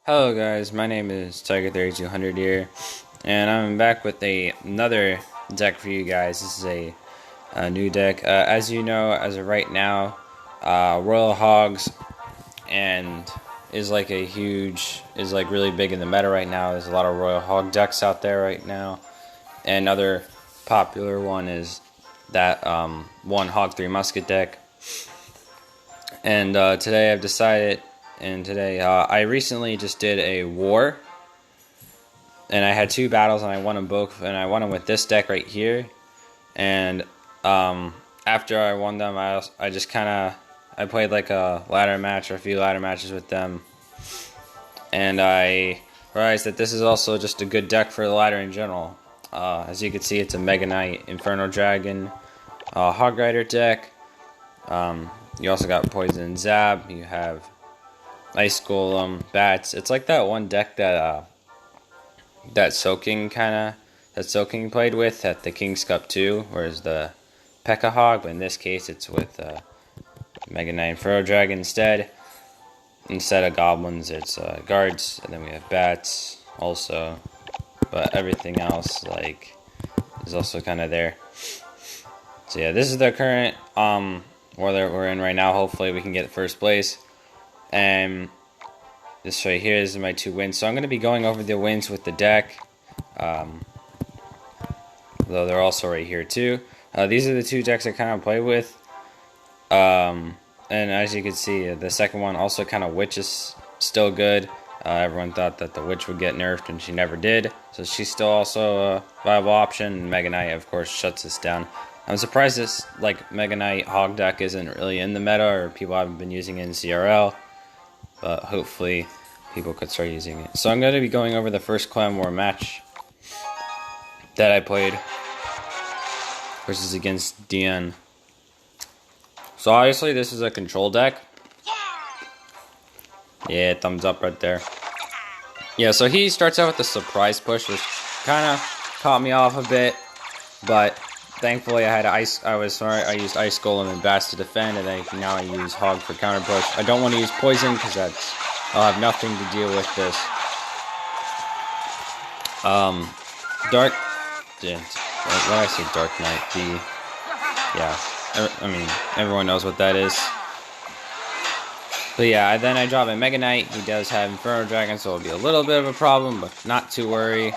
Hello guys, my name is Tiger3200 here, and I'm back with another deck for you guys. This is a new deck. As you know, as of right now, Royal Hogs and is like really big in the meta right now. There's a lot of Royal Hog decks out there right now. And another popular one is that one Hog 3 Musket deck. And today I've decided, I recently just did a war, and I had two battles and I won them both, and I won them with this deck right here. And after I won them, I just I played like a ladder match or a few ladder matches with them, and I realized that this is also just a good deck for the ladder in general. As you can see, it's a Mega Knight, Inferno Dragon, Hog Rider deck. You also got Poison Zap. You have Ice Golem, Bats. It's like that one deck that Soaking played with at the King's Cup 2, whereas the P.E.K.K.A. Hog, but in this case it's with Mega Knight Inferno Dragon instead. Instead of goblins, it's guards, and then we have bats also. But everything else is also kind of there. So yeah, this is the current war that we're in right now. Hopefully we can get first place. And this right here is my 2 wins. So I'm going to be going over the wins with the deck. Though they're also right here too. These are the 2 decks I kind of play with. And as you can see, the second one also kind of Witch is still good. Everyone thought that the Witch would get nerfed, and she never did. So she's still also a viable option. Mega Knight, of course, shuts this down. I'm surprised this Mega Knight Hog deck isn't really in the meta, or people haven't been using it in CRL. But hopefully people could start using it. So I'm going to be going over the first Clan War match that I played versus against DN. So obviously this is a control deck. Yeah, thumbs up right there. Yeah, so he starts out with the surprise push, which kind of caught me off a bit, but thankfully I had I was smart. I used Ice Golem and Bats to defend, and then now I use Hog for counter push. I don't want to use Poison because I'll have nothing to deal with this. Dark. Why did I say Dark Knight? I mean, everyone knows what that is. But yeah, then I drop a Mega Knight. He does have Inferno Dragon, so it'll be a little bit of a problem, but not to worry.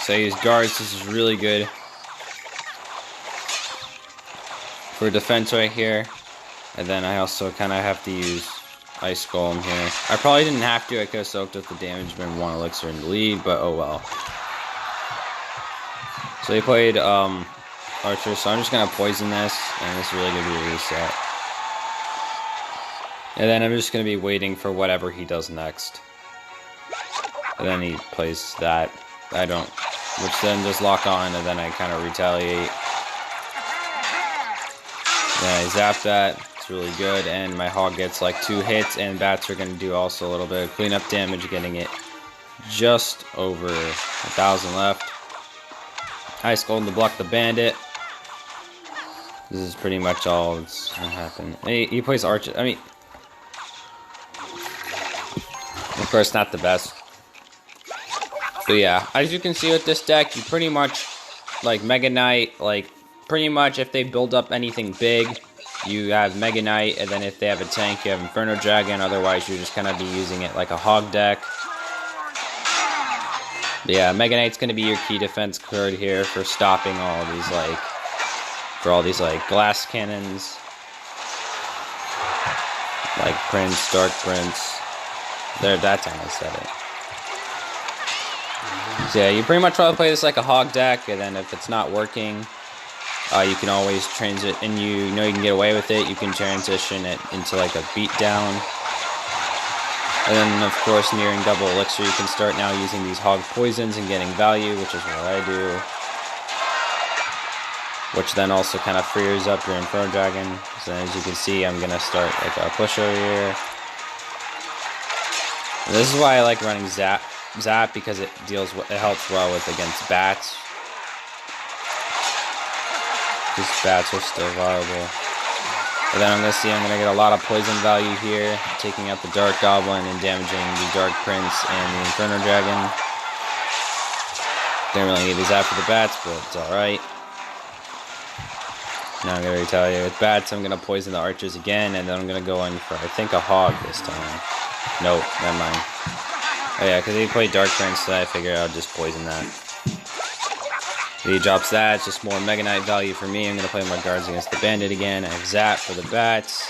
So I use guards. This is really good for defense right here. And then I also kind of have to use Ice Golem here. I probably didn't have to. I could have soaked up the damage, been 1 elixir in the lead, but oh well. So he played Archer, so I'm just going to poison this, and this is really going to be a reset. And then I'm just going to be waiting for whatever he does next. And then he plays that. Which then just lock on, and then I kind of retaliate. Then I zap that. It's really good, and my Hog gets like 2 hits, and Bats are going to do also a little bit of cleanup damage, getting it just over 1,000 left. Ice Golem to block the Bandit. This is pretty much all that's going to happen. He plays Archer. I mean, of course, not the best. But yeah, as you can see with this deck, you pretty much, Mega Knight, pretty much if they build up anything big, you have Mega Knight, and then if they have a tank, you have Inferno Dragon. Otherwise, you're just going to be using it like a Hog deck. But yeah, Mega Knight's going to be your key defense card here for stopping all these, glass cannons. Like Prince, Dark Prince. There, that time I said it. So yeah, you pretty much want to play this like a Hog deck, and then if it's not working, you can always transit, and you know you can get away with it. You can transition it into like a beatdown. And then, of course, nearing double elixir, you can start now using these Hog poisons and getting value, which is what I do. Which then also kind of frees up your Inferno Dragon. So as you can see, I'm going to start like a push over here. And this is why I like running Zap, because it helps well with against Bats. These Bats are still viable. And then I'm going to get a lot of poison value here, taking out the Dark Goblin and damaging the Dark Prince and the Inferno Dragon. Didn't really need these after the bats, but it's alright. Now I'm going to retaliate with bats. I'm going to poison the archers again, and then I'm going to go in for, I think, a hog this time. Nope, never mind. Oh yeah, because he played Dark Prince, so I figured I'll just poison that. He drops that, it's just more Mega Knight value for me. I'm going to play my guards against the bandit again. I have Zap for the bats.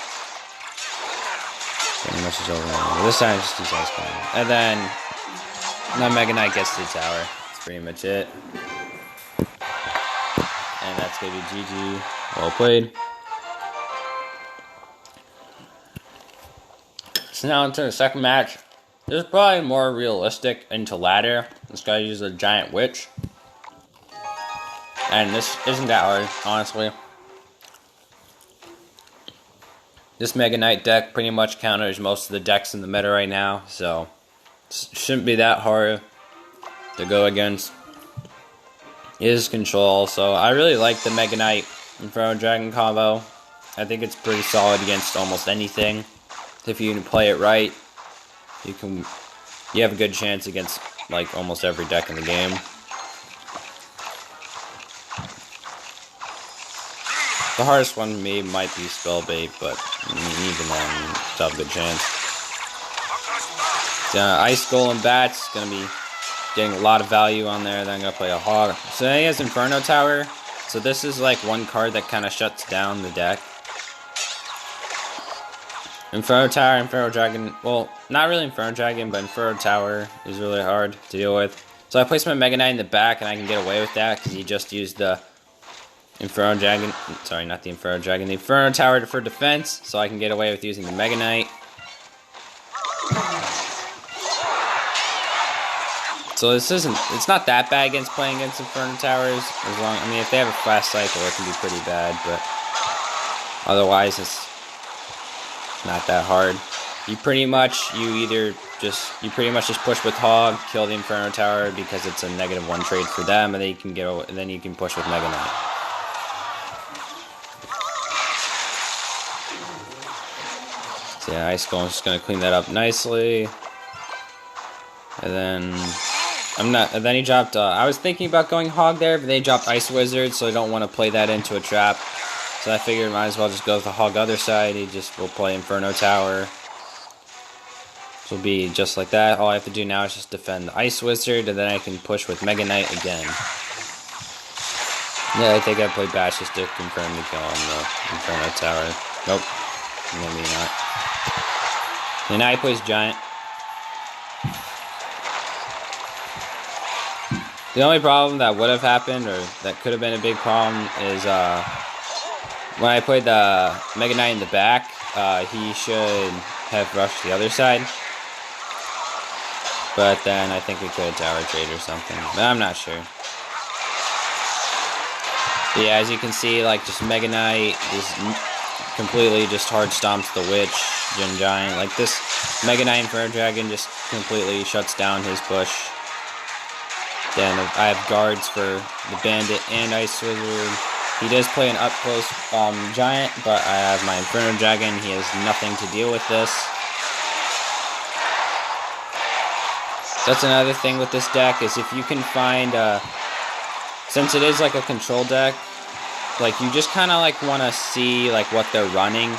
Pretty much is over now. This time just use Ice Climb. And then my Mega Knight gets to the tower. That's pretty much it. And that's going to be GG. Well played. So now into the second match. This is probably more realistic into ladder. This guy uses a giant witch. And this isn't that hard, honestly. This Mega Knight deck pretty much counters most of the decks in the meta right now, so it shouldn't be that hard to go against. His control, so I really like the Mega Knight Inferno Dragon combo. I think it's pretty solid against almost anything. If you play it right, you have a good chance against like almost every deck in the game. The hardest one for me might be Spellbait, but even then, it's have a good chance. Ice Golem Bats, gonna be getting a lot of value on there. Then I'm gonna play a Hog. So he has Inferno Tower. So this is like one card that kind of shuts down the deck. Inferno Tower, Inferno Dragon. Well, not really Inferno Dragon, but Inferno Tower is really hard to deal with. So I place my Mega Knight in the back, and I can get away with that because he just used the Inferno Dragon. Sorry, not the Inferno Dragon. The Inferno Tower for defense, so I can get away with using the Mega Knight. So it's not that bad against playing against Inferno Towers. I mean, if they have a fast cycle, it can be pretty bad, but otherwise it's not that hard. You pretty much just push with Hog, kill the Inferno Tower because it's a -1 trade for them, and then you can push with Mega Knight. So yeah, Ice Golem's just gonna clean that up nicely, and then he dropped. I was thinking about going Hog there, but they dropped Ice Wizard, so I don't want to play that into a trap. So I figured might as well just go with the Hog other side. He just will play Inferno Tower. This will be just like that. All I have to do now is just defend the Ice Wizard, and then I can push with Mega Knight again. Yeah, I think I played Bash just to confirm the kill on the Inferno Tower. Nope. Maybe not. And now he plays Giant. The only problem that would have happened, or that could have been a big problem, is when I played the Mega Knight in the back, he should have rushed the other side. But then I think we could have tower trade or something, but I'm not sure. But yeah, as you can see, like, just Mega Knight just completely just hard stomps the Witch and Giant. Like, this Mega Knight Inferno Dragon just completely shuts down his push. Then I have guards for the Bandit and Ice Wizard. He does play an up-close Giant, but I have my Inferno Dragon. He has nothing to deal with this. That's another thing with this deck, is if you can find, since it is like a control deck, like, you just kind of like want to see like what they're running,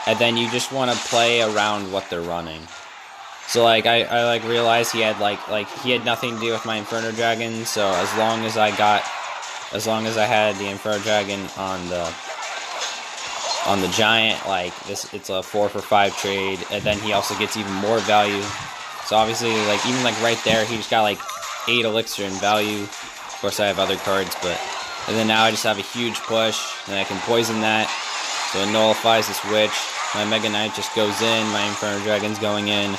and then you just want to play around what they're running. So like I like realized he had he had nothing to do with my Inferno Dragon, so as long as I had the Inferno Dragon on the Giant, like, it's a 4 for 5 trade, and then he also gets even more value. So obviously, like, even like right there, he just got like 8 elixir in value. Of course, I have other cards, and then now I just have a huge push, and I can poison that, so it nullifies this Witch. My Mega Knight just goes in, my Inferno Dragon's going in,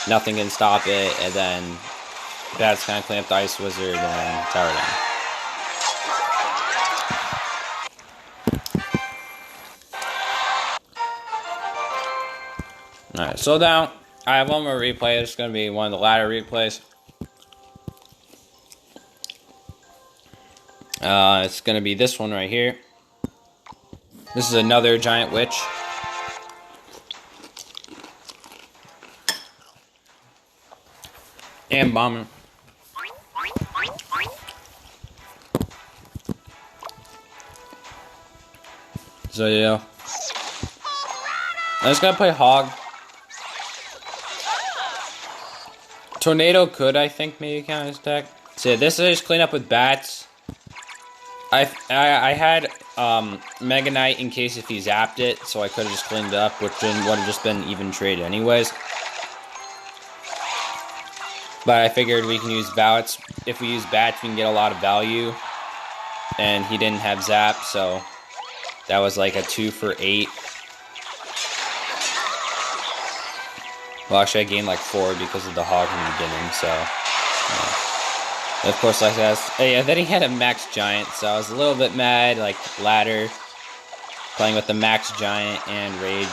nothing can stop it, and then Bats kind of clean up the Ice Wizard and tower down. Alright, so now I have one more replay. It's going to be one of the ladder replays. It's going to be this one right here. This is another giant witch. And bomber. So yeah. I just gotta play Hog. Tornado could, I think, maybe count as deck. So yeah, this is just clean up with bats. I had Mega Knight in case if he zapped it, so I could have just cleaned it up, which then would have just been even trade anyways. But I figured we can use bats. If we use bats, we can get a lot of value. And he didn't have zap, so that was like a 2 for 8. Well, actually, I gained like 4 because of the Hog in the beginning, so. Yeah. Of course, like that. Yeah, then he had a Max Giant, so I was a little bit mad, like ladder, playing with the Max Giant and Rage.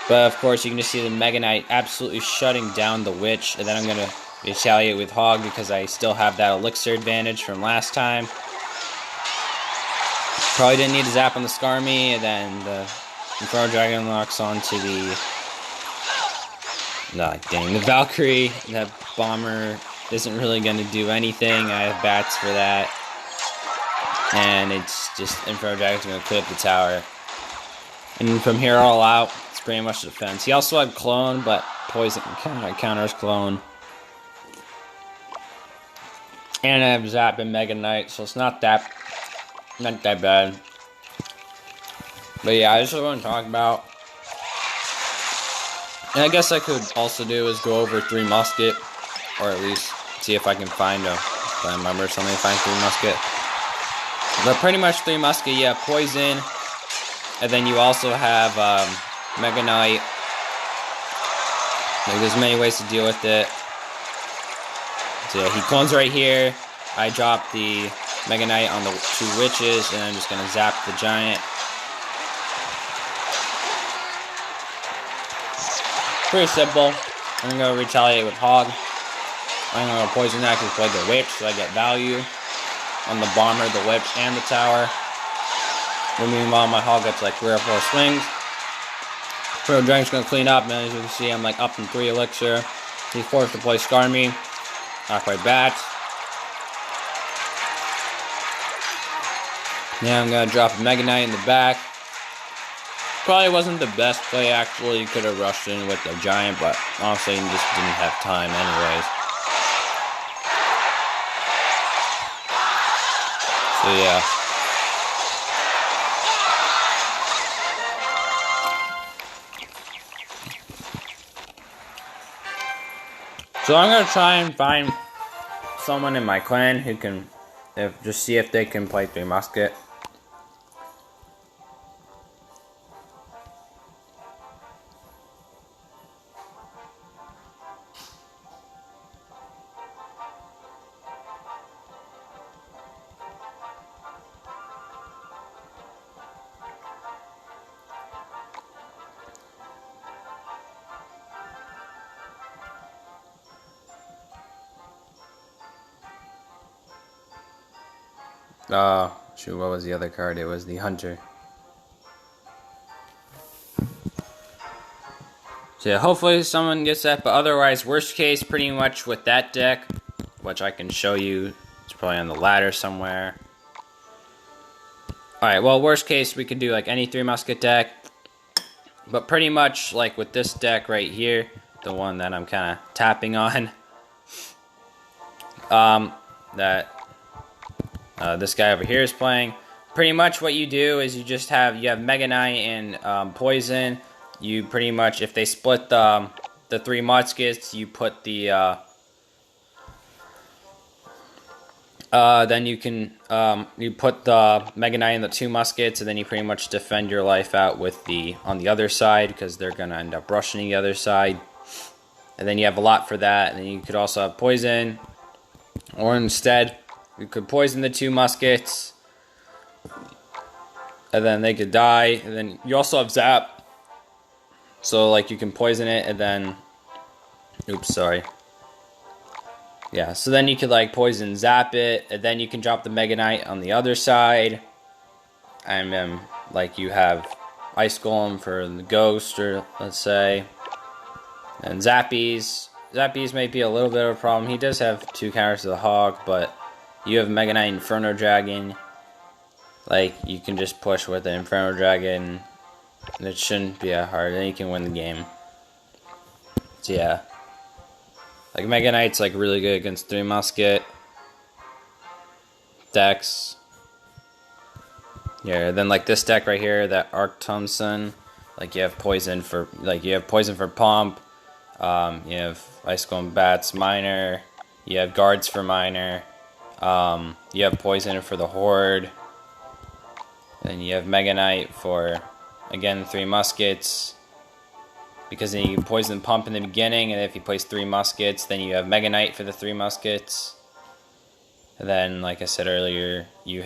But of course, you can just see the Mega Knight absolutely shutting down the Witch, and then I'm going to retaliate with Hog because I still have that Elixir advantage from last time. Probably didn't need to zap on the Skarmy, and then the Inferno Dragon locks onto the... Nah, dang, the Valkyrie, that Bomber isn't really going to do anything. I have bats for that. And it's just Inferno Dragon's going to clear up the tower. And from here all out, it's pretty much defense. He also had Clone, but Poison counters Clone. And I have Zap and Mega Knight, so it's not that bad. But yeah, I just want to talk about... And I guess I could also do is go over 3 Musket, or at least see if I can find a clan member or something to find 3 Musket. But pretty much 3 Musket, yeah, Poison, and then you also have Mega Knight. Like, there's many ways to deal with it. So yeah, he clones right here. I drop the Mega Knight on the 2 witches, and I'm just gonna zap the giant. Pretty simple. I'm gonna retaliate with Hog. I'm gonna poison that because I play the witch, so I get value on the bomber, the witch, and the tower. But meanwhile, my Hog gets like 3 or 4 swings. Inferno Dragon's gonna clean up, and as you can see, I'm like up in 3 elixir. He's forced to play Skarmy. I play bats. Now I'm gonna drop a Mega Knight in the back. Probably wasn't the best play, actually. You could have rushed in with the giant, but honestly, you just didn't have time anyways. So yeah. So I'm gonna try and find someone in my clan who can, just see if they can play 3 Musket. Shoot, what was the other card? It was the Hunter. So yeah, hopefully someone gets that, but otherwise, worst case, pretty much with that deck, which I can show you, it's probably on the ladder somewhere. Alright, well, worst case, we could do like any 3 Musket deck, but pretty much like with this deck right here, the one that I'm kind of tapping on, this guy over here is playing. Pretty much what you do is you have Mega Knight and Poison. You pretty much, if they split the 3 Muskets, you put the then you can you put the Mega Knight in the 2 Muskets, and then you pretty much defend your life out with on the other side, because they're gonna end up rushing the other side. And then you have a lot for that, and then you could also have Poison, or instead you could poison the 2 Muskets, and then they could die. And then you also have Zap, so like you can poison it, and then, oops, sorry. Yeah, so then you could like poison Zap it, and then you can drop the Mega Knight on the other side, and like you have Ice Golem for the Ghost, or let's say, and Zappies. Zappies may be a little bit of a problem. He does have 2 counters to the Hog, but you have Mega Knight Inferno Dragon. Like, you can just push with the Inferno Dragon, and it shouldn't be that hard, and you can win the game. So yeah. Like, Mega Knight's like really good against 3 Musket decks. Yeah, then like this deck right here, that Arc Thompson, like you have poison for Pump, you have Ice Golem Bats Miner, you have Guards for Miner, you have poison for the Horde, then you have Mega Knight for, again, 3 Muskets, because then you can poison Pump in the beginning, and if he plays 3 Muskets, then you have Mega Knight for the 3 Muskets. And then, like I said earlier, you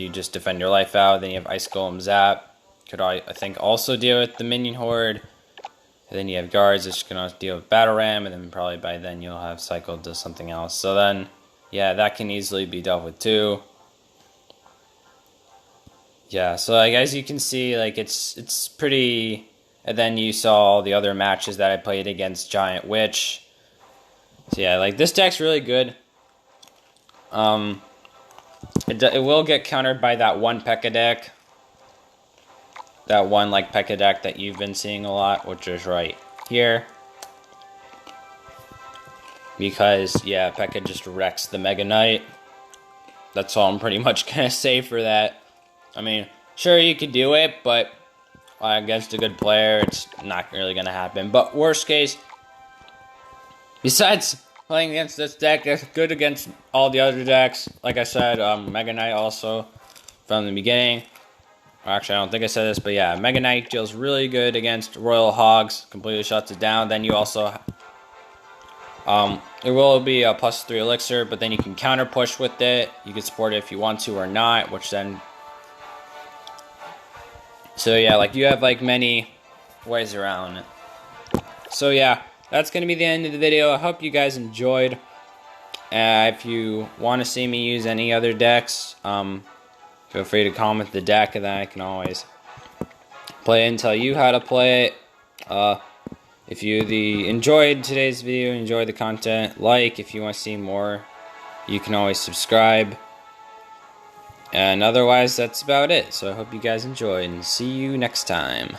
just defend your life out. Then you have Ice Golem Zap. Could, I think, also deal with the Minion Horde. And then you have Guards, which can also deal with Battle Ram. And then probably by then you'll have cycled to something else. So then, yeah, that can easily be dealt with too. Yeah, so like as you can see, like it's pretty. And then you saw all the other matches that I played against Giant Witch. So yeah, like this deck's really good. It will get countered by that one P.E.K.K.A deck. That one, like, P.E.K.K.A deck that you've been seeing a lot, which is right here. Because, yeah, P.E.K.K.A just wrecks the Mega Knight. That's all I'm pretty much gonna say for that. I mean, sure, you could do it, but against a good player, it's not really gonna happen. But worst case, besides playing against this deck, it's good against all the other decks. Like I said, Mega Knight also from the beginning. Actually, I don't think I said this, but yeah, Mega Knight deals really good against Royal Hogs. Completely shuts it down. Then you also, it will be a +3 elixir, but then you can counter push with it. You can support it if you want to or not, which then. So yeah, like you have like many ways around it. So yeah. That's going to be the end of the video. I hope you guys enjoyed. If you want to see me use any other decks, feel free to comment the deck, and then I can always play it and tell you how to play it. If you enjoyed today's video, enjoyed the content, like. If you want to see more, you can always subscribe. And otherwise, that's about it. So I hope you guys enjoyed, and see you next time.